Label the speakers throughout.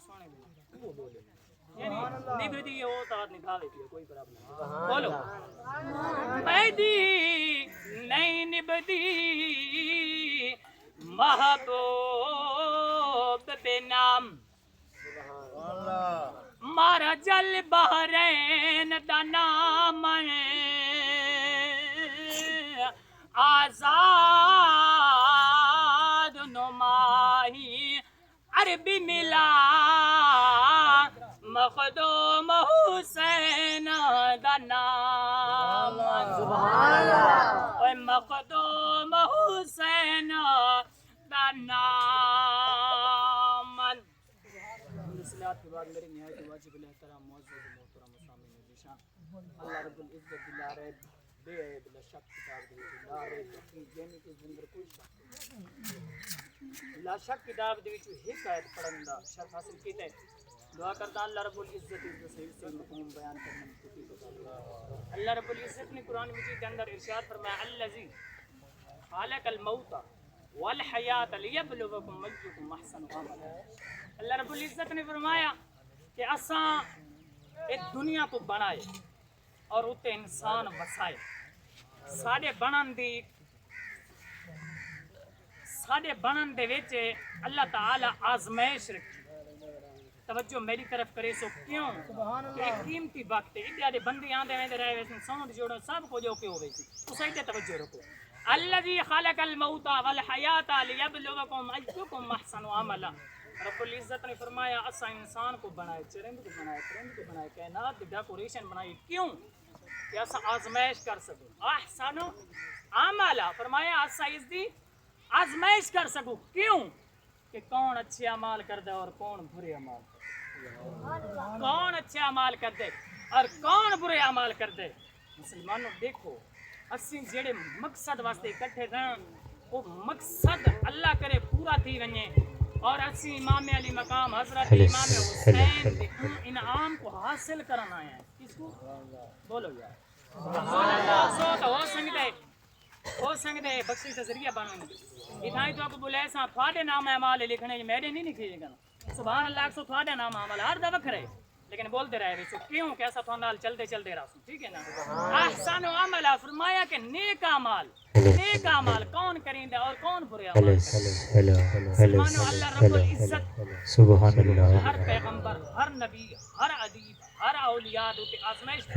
Speaker 1: سونے بھی وہ بولے یعنی نبھدی وہ تات نکھا لیتی ہے کوئی پرابلم نہیں بولو میدی نہیں نبھدی محبوب بے نام مارا جل بحرین دا نام آزاد نماہی عربی ملا مخدوم حسین دا نام اے مخدوم حسین دا نام صلات کے بعد میری نہایت واجب الاحترام معزز محترم سامعین ذیشان اللہ رب العزت لا ریب بے عیب لا شک کتاب دی لا ریب یعنی کہ زندر کوئی شک لا شک کتاب دی وچ ایک آیت پڑھن دا شرف حاصل کیتا ہے دعا کرتا اللہ رب العزت اس صحیح سے مفہوم بیان کرنے کی توفیق عطا اللہ رب العزت نے قرآن مجید کے اندر ارشاد فرمایا الذی خلق الموت والحیات لیبلوکم ایکم احسن عملا اللہ رب العزت نے فرمایا کہ اساں اس دنیا کو بنائے اور اتے انسان وسائے ساڈے بنن دے وچ اللہ تعالی آزمائش رکھی توجہ میری طرف کرے سو کیوں کہ قیمتی وقت ہے دے بندے آندے ویندے رہے ویسے سوند جوڑو سب کچھ اوکے ہوے سی تساں تے توجہ رکھو الذی خلق الموت والحیات لیبلوکم ایکم احسن عملا رب العزت نے فرمایا اسا انسان کو بنائے چرند کو بنائے پرند کو بنائے کائنات کی ڈیکوریشن بنائی کیوں کہ اسا آزمائش کر سکو احسن عملا فرمایا اسا اس دی آزمائش کر سکو کیوں کہ کون اچھے اعمال کردا اور کون برے اعمال کردا کون اچھے اعمال کردے اور کون برے اعمال کردے مسلمانوں دیکھو اسی جڑے مقصد واسطے اکٹھے رہن وہ مقصد اللہ کرے پورا تھی ونجے اور اسی امام علی مقام حضرت امام حسین کے انعام کو حاصل کرنا آئے ہیں کس کو بولو یار سو تو ہو سکتے بخشی سے ذریعہ بنو اتنا ہی تو آپ کو بولے ایسا تھوڑے نام اعمال لکھنے میرے نہیں لکھے گا سبحان اللہ سو تھوڑے نام اعمال ہر دفعہ کھڑے لیکن بولتے رہے سو کیوں کہ ایسا تھوڑا نال چلتے رہا سو ٹھیک ہے نا احسن عمل فرمایا کہ نیک اعمال کون کریندا اور کون برے اعمال سبحان اللہ رب العزت سبحان اللہ ہر پیغمبر ہر نبی ہر ادیب ہر اولیاء تے آزمائش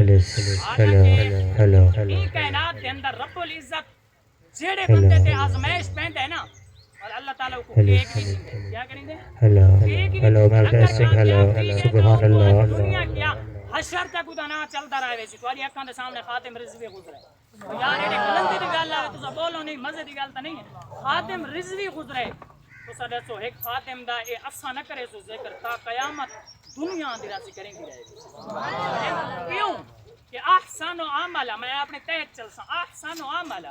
Speaker 1: حالانکہ کائنات کے اندر رب العزت جڑے بندے تے آزمائش پہنتے ہیں نا اور اللہ تعالیٰ کو کیک نہیں دیں کیا کریں گے سبحان اللہ دنیا کیا حشر تک ادھا چلتا رہے ویسی تھوڑی اکھاں دے سامنے خاتم رضوی گزرے یار یہ کلندی دی گل آوے تسا بولو نہیں مزے دی گل تا نہیں ہے خاتم رضوی گزرے تسا دسو ایک خاتم دا اے اسا نہ کرے سو ذکر تا قیامت دنیا دی راسی کریں گی رہے کیوں کہ احسن عمل میں اپنے تحت چلساں احسن عمل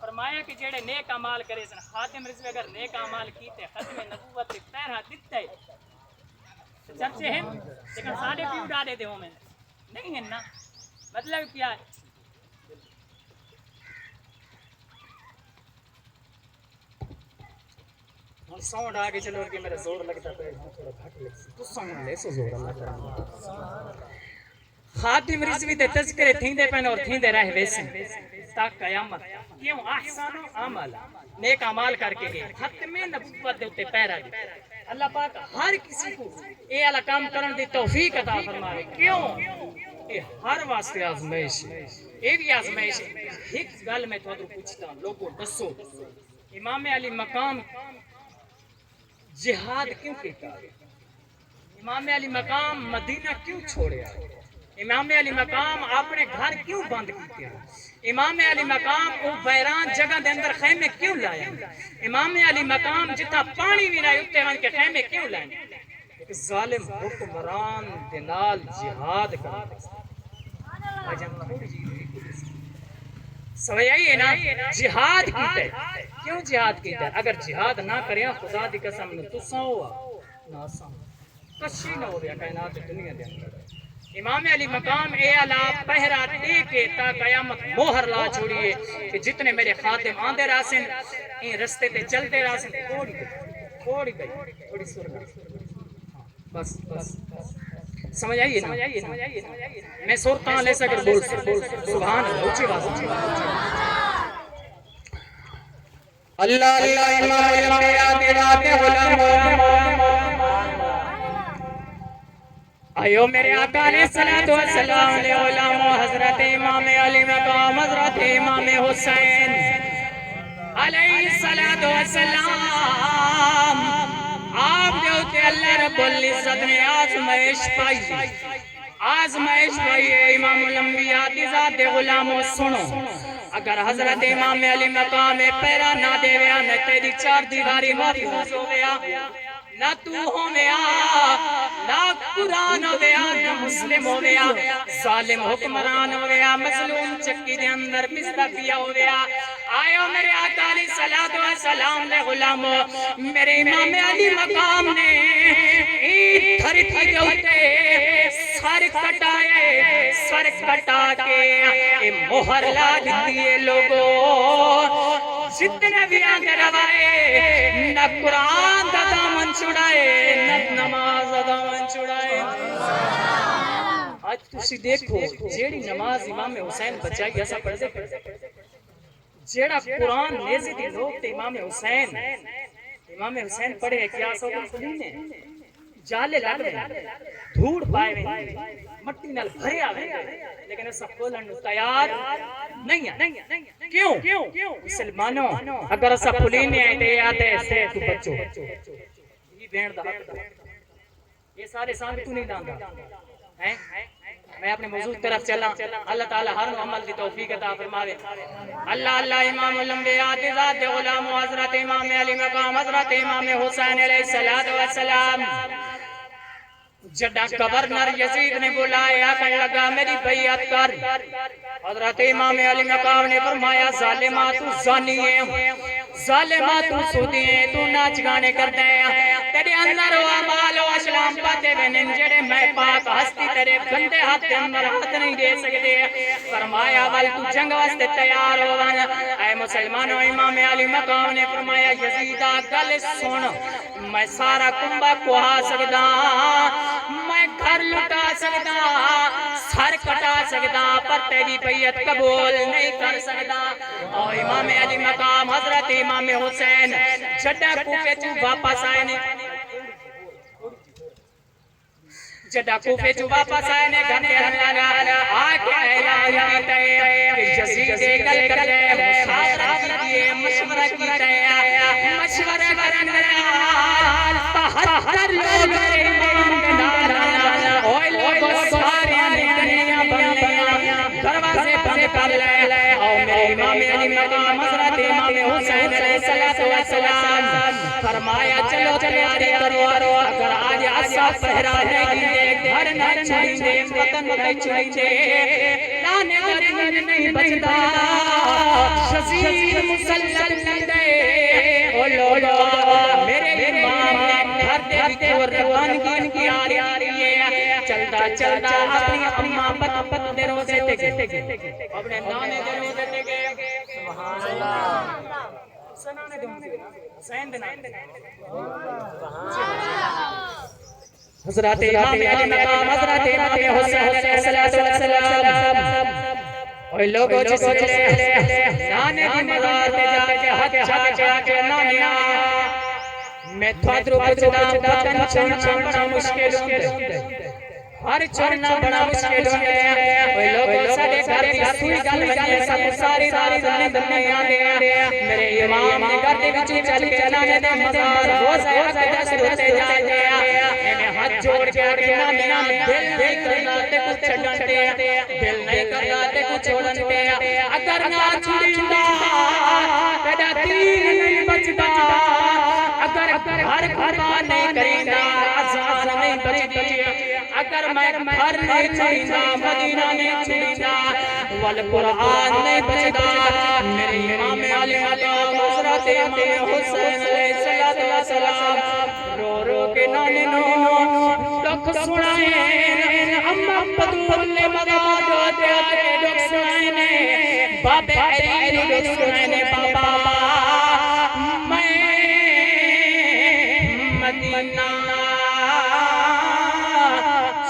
Speaker 1: فرمایا کہ جڑے نیک اعمال کرے سن خاتم رضوی اگر نیک اعمال کیتے ختم نبوت پہرا دتے چرچے ہیں لیکن ساڑھے پیو ڈالے دے ہوں میں نہیں ہے نا مطلب کیا ہے ساؤنڈ آگے چلو کہ میرا زور لگتا ہے تھوڑا گھٹ لگتا تو ساؤنڈ لے سو زور اللہ کرنا خاتم رضوی تے تذکرے تھیندے پہنے اور تھیندے رہے ویسے تا قیامت کیوں احسان عمل نیک عمال کر کے گئے ختم نبوت دے اتے پیرا دی اللہ پاک ہر کسی کو اے اللہ کام کرن دی توفیق عطا فرمائے کیوں اے ہر واسطے آزمائش اے بھی آزمائش ایک گل میں تو پوچھتا ہوں لوگوں دسو امام علی مقام جہاد کیوں کیتا امام علی مقام مدینہ کیوں چھوڑیا امام علی مقام اپنے گھر کیوں بند کیتے امام علی مقام او ویران جگہ دے اندر خیمے کیوں لائے امام علی مقام جتا پانی بھی نہ اتے ون کے خیمے کیوں لائے ایک ظالم حکمران دے نال جہاد کرتا سویائی ہے نا جہاد کیتا ہے کیوں جہاد کیتا ہے اگر جہاد نہ کریں خدا دی قسم نے تو سوا نہ سوا کشی نہ ہو رہا کائنات دنیا دے اندر امام علی مقام اے علا پہرا دے کے تا قیامت موہر لا چھوڑیے کہ جتنے میرے خاتم آندے راسن این رستے تے چلتے راسن تھوڑی گئی تھوڑی سر گئی بس سمجھ آئیے نا؟ میں صورتاں لے سکر بول سبحان اللہ اونچی آواز اللہ اللہ امام الانبیاء دیوات غلام ایو میرے آقا علیہ السلام علیہ علام حضرت امام علی مقام حضرت امام حسین علیہ السلام آپ جو کہ اللہ رب العزت نے آزمائش پائی ہے امام الانبیاء دی ذات غلاموں سنو اگر حضرت امام علی مقام پیرا نہ دے ویا نہ تیری چار دیواری محفوظ ہو گیا نہ تو ہو گیا نہ قرآن ہو گیا نہ مسلم ہو گیا ظالم حکمران ہو گیا مظلوم چکی دے اندر پستہ پیا ہو گیا آئیو میرے آقا علیہ السلام لے غلامو میرے امام علی مقام نے عید تھری تھری ہوتے سر کٹا کے مہر لا دیئے لوگوں جتنے بھی آگے روائے نہ قرآن دا دامن چھڑائے نہ نماز دا دامن چھڑائے آج تسی دیکھو جیڑی نماز امام حسین بچائی ایسا پڑھ دے جیڑا قرآن نیزی دی لوگ تے امام حسین پڑھے کیا سو دن جالے لگ رہے دھوڑ پائے ہوئے مٹی نال بھرے آوے لیکن ایسا کھولن تیار نہیں ہے کیوں مسلمانوں اگر ایسا پھلینے آئے آتے ایسے تو بچو یہ بینڈ دا یہ سارے سامنے تو نہیں داندہ میں اپنے موضوع طرف چلا اللہ تعالی ہر عمل دی توفیق عطا فرماوے اللہ اللہ امام الانبیاء دی ذات غلام حضرت امام علی مقام حضرت امام حسین علیہ السلام جڈا گورنر یزید نے بلایا کہنے لگا میری بیعت کر حضرت امام علی مقام نے فرمایا ظالمہ تو زانی ہے ظالمہ تو سودی ہے تو ناچ گانے کرتے ہیں تیرے اندر و عمال و اسلام پاتے بینن جڑے میں پاک ہستی تیرے گندے ہاتھ کے اندر ہاتھ نہیں دے سکتے فرمایا ول تو جنگ واسطے تیار ہو اے مسلمانوں امام علی مقام نے فرمایا یزیدہ گل سن میں سارا کنبہ کوہا سکتا میں گھر لٹا سکتا سر کٹا سکتا پر تیری بیعت قبول نہیں کر سکتا اور امام علی مقام حضرت امام حسین جڈا کوفے تو واپس آئے نے جڈا کوفے تو واپس آئے نے گھر کے اندر آکے اعلان کیتا ہے کہ یزید گل کر دے مشاورہ کیجئے مشورہ کیتا ہے مشورہ کرنے ہر لوگ میرے امام کے نال اوے لوگ سارے دنیا بنیا دروازے بند کر لے اور میرے امام علی مقام حضرت امام حسین علیہ السلام فرمایا چلو تیاری کرو اگر آج عصا پہرا نہیں دے گھر نہ چھوڑیں دے وطن نہیں چھوڑیں دے لانے در نہیں بچتا شزیر مسلط دے او لوگو میرے امام نے گھر دے بچور روانگین کی آ رہی ہے چلتا اپنی اماں پت دے روزے تے اپنے نانے دے روزے تے گئے سبحان اللہ سنانے دے حسین دے حضرت امام علی مقام حضرت امام حسین علیہ السلام اوہ لوگوں جس لے نانے دی مزار تے جا کے ہاتھ چاہ کے نانے میں تھوادرو پچھنا وطن چھوڑنا بڑا مشکل ہوندے ہر چھوڑنا بڑا مشکل ہوندے اوہ لوگوں ساڑے گھر دی سوئی گل بنیے سب ساری زمین دنیا دے میرے امام نے گھر دے بچی چل کے نانے دے مزار روزہ اقدس روتے جاتے انہیں ہاتھ جوڑ کے آگے نانے دل نہیں کرنا تے کچھ چھڑنتے دل نہیں کرنا تے کچھ چھوڑنتے اگر نہ چھوڑنا تیرا دین نہیں بچتا اگر ہر قربان نہیں کرنا آزاد نہیں بچتی اگر میں گھر نہیں چھوڑنا مدینہ نہیں چھوڑنا والقرآن نہیں بچتا میرے امام علی مقام حضرت امام حسین علیہ السلام رو رو کے نانے نو دکھ سنائیں اماں بدول نے مداد ہوتے آتے دکھ سنائیں بابے علی دکھ سنائیں بابا میں مدینہ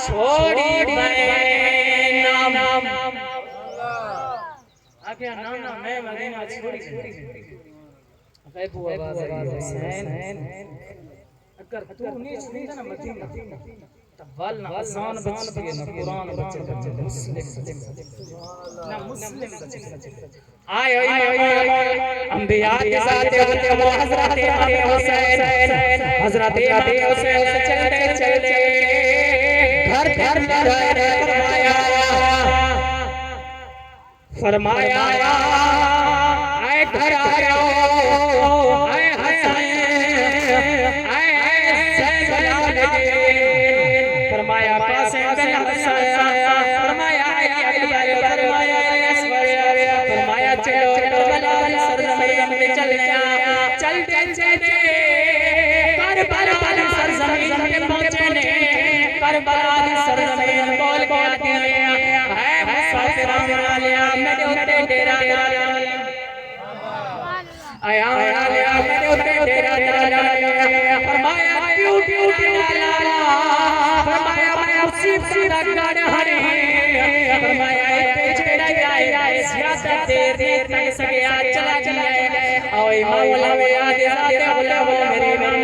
Speaker 1: چھوڑی میں نام آگیا نام میں مدینہ چھوڑی غیبو آواز حسین اگر تو نہیں چھوڑی نا مدینہ تبال نہ اذان بچتی ہے نہ قرآن بچے نہ مسلم بچے آئے انبیاء کے ساتھ وہ حضرت امام حسین حضرت امام حسین چلے گھر فرمایا اے گھر آیا اے حسین اے زین العابدین فرمایا قاسم بن حسین فرمایا فرمایا چلو کربلا کی سرزمین میں چلنے آیا چلتے کربلا کی سرزمین میں پہنچنے کربلا کی سرزمین بول کے آتی ہے مسافران والیا میرے اتے ڈیرا آیا میرے اتے ڈیرا فرمایا کیوں فرمایا میں اسی پر گڑ ہری فرمایا زیادہ دیر نہیں سکیا چلا اوئے مولا میرے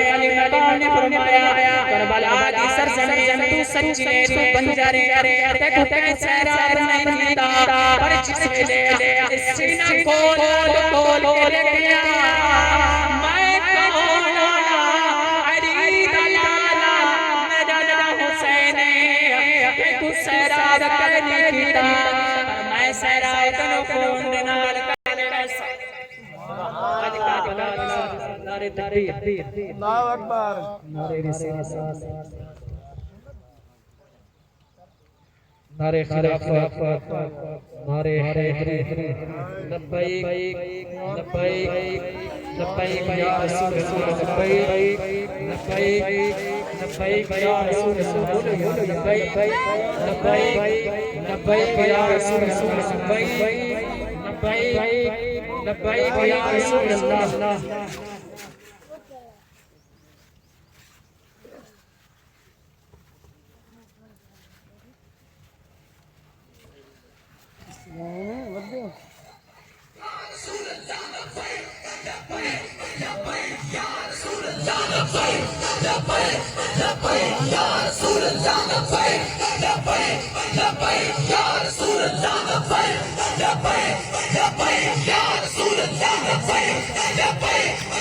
Speaker 1: علی مدان نے فرمایا کربلا کی سرزمین تو سچی ہے تو بنجارے تے تو سیراب نہیں دیتا پر جس نے سینہ کھول کے لیا میں کون علی دلالا میرا حسین تو سیراب نہیں دیتا میں سیراب کنو کون دنال کرنے نعرے تکبیر اللہ اکبر نعرے رسالت نعرے خلافت نعرے حیدری لبیک لبیک لبیک یا رسول لبیک لبیک لبیک یا رسول لبیک لبیک لبیک یا رسول لبیک لبیک لبیک یا رسول اللہ لبیک